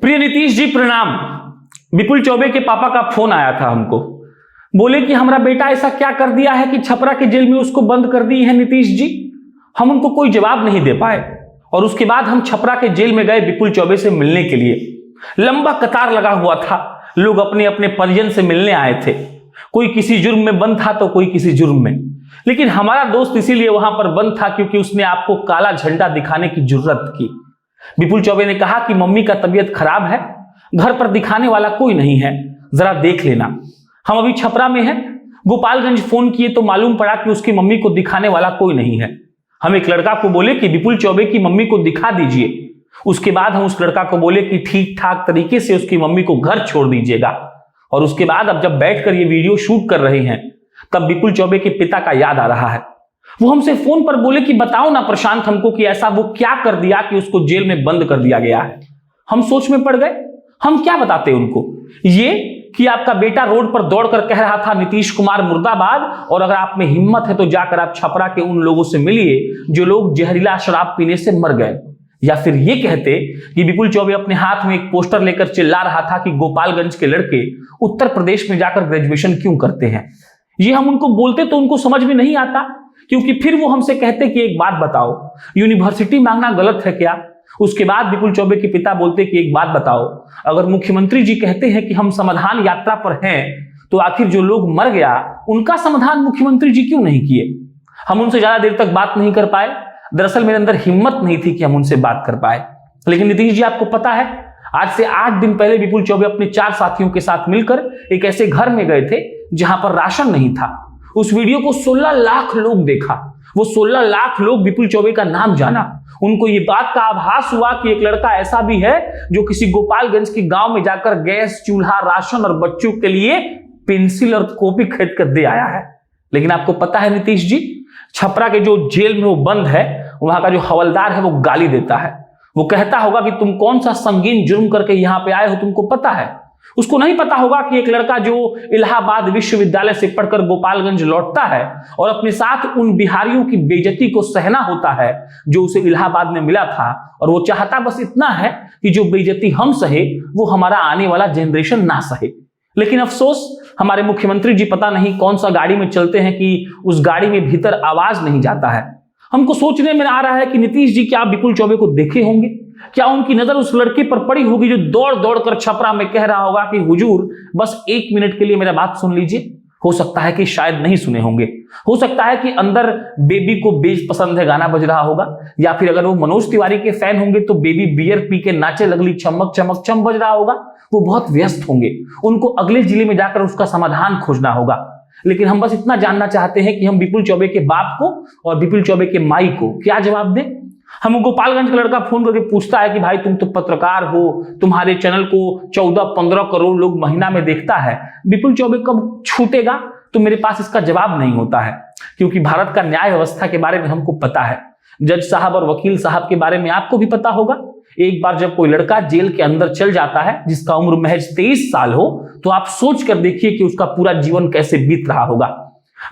प्रिय नीतीश जी प्रणाम। विपुल चौबे के पापा का फोन आया था हमको, बोले कि हमारा बेटा ऐसा क्या कर दिया है कि छपरा के जेल में उसको बंद कर दी है नीतीश जी। हम उनको कोई जवाब नहीं दे पाए और उसके बाद हम छपरा के जेल में गए विपुल चौबे से मिलने के लिए। लंबा कतार लगा हुआ था, लोग अपने अपने परिजन से मिलने आए थे। कोई किसी जुर्म में बंद था तो कोई किसी जुर्म में, लेकिन हमारा दोस्त इसीलिए वहां पर बंद था क्योंकि उसने आपको काला झंडा दिखाने की जुर्रत की। विपुल चौबे ने कहा कि मम्मी का तबीयत खराब है, घर पर दिखाने वाला कोई नहीं है, जरा देख लेना। हम अभी छपरा में हैं, गोपालगंज फोन किए तो मालूम पड़ा कि उसकी मम्मी को दिखाने वाला कोई नहीं है। हम एक लड़का को बोले कि विपुल चौबे की मम्मी को दिखा दीजिए। उसके बाद हम उस लड़का को बोले कि ठीक ठाक तरीके से उसकी मम्मी को घर छोड़ दीजिएगा। और उसके बाद अब जब बैठकर ये वीडियो शूट कर रहे हैं तब विपुल चौबे के पिता का याद आ रहा है। वो हमसे फोन पर बोले कि बताओ ना प्रशांत हमको कि ऐसा वो क्या कर दिया कि उसको जेल में बंद कर दिया गया है। हम सोच में पड़ गए, हम क्या बताते उनको। ये कि आपका बेटा रोड पर दौड़कर कह रहा था नीतीश कुमार मुर्दाबाद, और अगर आप में हिम्मत है तो जाकर आप छपरा के उन लोगों से मिलिए जो लोग जहरीला शराब पीने से मर गए। या फिर ये कहते कि विपुल चौबे अपने हाथ में एक पोस्टर लेकर चिल्ला रहा था कि गोपालगंज के लड़के उत्तर प्रदेश में जाकर ग्रेजुएशन क्यों करते हैं। ये हम उनको बोलते तो उनको समझ में नहीं आता, क्योंकि फिर वो हमसे कहते कि एक बात बताओ, यूनिवर्सिटी मांगना गलत है क्या। उसके बाद विपुल चौबे के पिता बोलते कि एक बात बताओ, अगर मुख्यमंत्री जी कहते हैं कि हम समाधान यात्रा पर हैं तो आखिर जो लोग मर गया उनका समाधान मुख्यमंत्री जी क्यों नहीं किए। हम उनसे ज्यादा देर तक बात नहीं कर पाए, दरअसल मेरे अंदर हिम्मत नहीं थी कि हम उनसे बात कर पाए। लेकिन नीतीश जी आपको पता है, आज से 8 दिन पहले विपुल चौबे अपने 4 साथियों के साथ मिलकर एक ऐसे घर में गए थे जहां पर राशन नहीं था। उस वीडियो को 16 लाख लोग देखा, वो 16 लाख लोग विपुल चौबे का नाम जाना। उनको ये बात का आभास हुआ कि एक लड़का ऐसा भी है जो किसी गोपालगंज के गांव में जाकर गैस, चूल्हा, राशन और बच्चों के लिए पेंसिल और कॉपी खरीद कर दे आया है। लेकिन आपको पता है नीतीश जी, छपरा के जो जेल में वो बंद है, वहां का जो हवलदार है वो गाली देता है। वो कहता होगा कि तुम कौन सा संगीन जुर्म करके यहां पे आए हो, तुमको पता है। उसको नहीं पता होगा कि एक लड़का जो इलाहाबाद विश्वविद्यालय से पढ़कर गोपालगंज लौटता है और अपने साथ उन बिहारियों की बेइज्जती को सहना होता है जो उसे इलाहाबाद में मिला था, और वो चाहता बस इतना है कि जो बेइज्जती हम सहे वो हमारा आने वाला जनरेशन ना सहे। लेकिन अफसोस, हमारे मुख्यमंत्री जी पता नहीं कौन सा गाड़ी में चलते हैं कि उस गाड़ी में भीतर आवाज नहीं जाता है। हमको सोचने में आ रहा है कि नीतीश जी क्या विपुल चौबे को देखे होंगे, क्या उनकी नजर उस लड़के पर पड़ी होगी जो दौड़ दौड़ कर छपरा में कह रहा होगा कि हुजूर बस 1 मिनट के लिए मेरा बात सुन लीजिए। हो सकता है कि शायद नहीं सुने होंगे, हो सकता है कि अंदर बेबी को बेज पसंद है गाना बज रहा होगा, या फिर अगर वो मनोज तिवारी के फैन होंगे तो बेबी बियर पी के नाचे लगली चमक चमक चम बज रहा होगा। वो बहुत व्यस्त होंगे, उनको अगले जिले में जाकर उसका समाधान खोजना होगा। लेकिन हम बस इतना जानना चाहते हैं कि हम विपुल चौबे के बाप को और विपुल चौबे के माई को क्या जवाब दें। हम गोपालगंज का लड़का फोन करके पूछता है कि भाई तुम तो पत्रकार हो, तुम्हारे चैनल को 14-15 करोड़ लोग महीना में देखता है, विपुल चौबे कब छूटेगा। तो मेरे पास इसका जवाब नहीं होता है, क्योंकि भारत का न्याय व्यवस्था के बारे में हमको पता है, जज साहब और वकील साहब के बारे में आपको भी पता होगा। एक बार जब कोई लड़का जेल के अंदर चल जाता है जिसका उम्र महज 23 साल हो, तो आप सोच कर देखिए कि उसका पूरा जीवन कैसे बीत रहा होगा।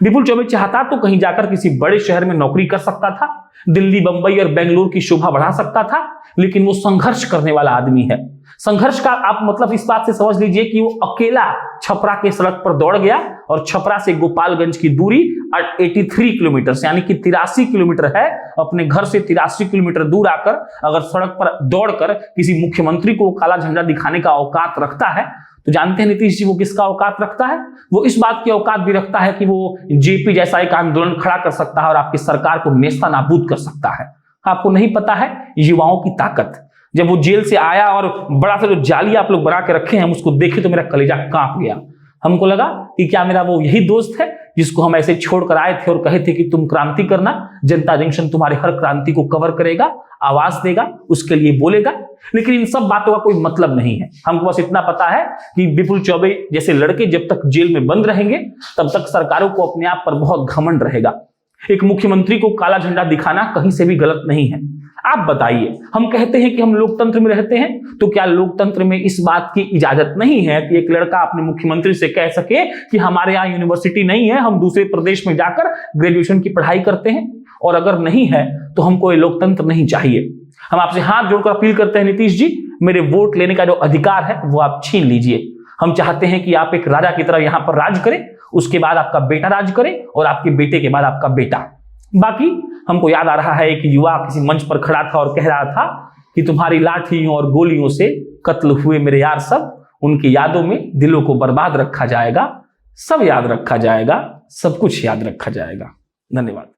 विपुल चौबे चाहता तो कहीं जाकर किसी बड़े शहर में नौकरी कर सकता था, दिल्ली, बंबई और बेंगलुरु की शोभा बढ़ा सकता था, लेकिन वो संघर्ष करने वाला आदमी है। संघर्ष का आप मतलब इस बात से समझ लीजिए कि वो अकेला छपरा के सड़क पर दौड़ गया और छपरा से गोपालगंज की दूरी 83 किलोमीटर यानी कि 83 किलोमीटर है। अपने घर से 83 किलोमीटर दूर आकर अगर सड़क पर दौड़कर किसी मुख्यमंत्री को काला झंडा दिखाने का औकात रखता है, तो जानते हैं नीतीश जी वो किसका औकात रखता है। वो इस बात की औकात भी रखता है कि वो जेपी जैसा एक आंदोलन खड़ा कर सकता है और आपकी सरकार को नेस्ता नाबूद कर सकता है। आपको नहीं पता है युवाओं की ताकत। जब वो जेल से आया और बड़ा सा जो जाली आप लोग बना के रखे हैं, हम उसको देखे तो मेरा कलेजा कांप गया। हमको लगा कि क्या मेरा वो यही दोस्त है जिसको हम ऐसे छोड़कर आए थे और कहे थे कि तुम क्रांति करना, जनता जंक्शन तुम्हारे हर क्रांति को कवर करेगा, आवाज देगा, उसके लिए बोलेगा। लेकिन इन सब बातों का कोई मतलब नहीं है। हमको बस इतना पता है कि विपुल चौबे जैसे लड़के जब तक जेल में बंद रहेंगे तब तक सरकारों को अपने आप पर बहुत घमंड रहेगा। एक मुख्यमंत्री को काला झंडा दिखाना कहीं से भी गलत नहीं है। आप बताइए, हम कहते हैं कि हम लोकतंत्र में रहते हैं, तो क्या लोकतंत्र में इस बात की इजाजत नहीं है कि एक लड़का अपने मुख्यमंत्री से कह सके कि हमारे यहाँ यूनिवर्सिटी नहीं है, हम दूसरे प्रदेश में जाकर ग्रेजुएशन की पढ़ाई करते हैं। और अगर नहीं है तो हमको ये लोकतंत्र नहीं चाहिए। हम आपसे हाथ जोड़कर अपील करते हैं नीतीश जी, मेरे वोट लेने का जो अधिकार है वो आप छीन लीजिए। हम चाहते हैं कि आप एक राजा की तरह यहां पर राज करें, उसके बाद आपका बेटा राज करे और आपके बेटे के बाद आपका बेटा। बाकी हमको याद आ रहा है कि युवा किसी मंच पर खड़ा था और कह रहा था कि तुम्हारी लाठियों और गोलियों से कत्ल हुए मेरे यार सब, उनकी यादों में दिलों को बर्बाद रखा जाएगा, सब याद रखा जाएगा, सब कुछ याद रखा जाएगा। धन्यवाद।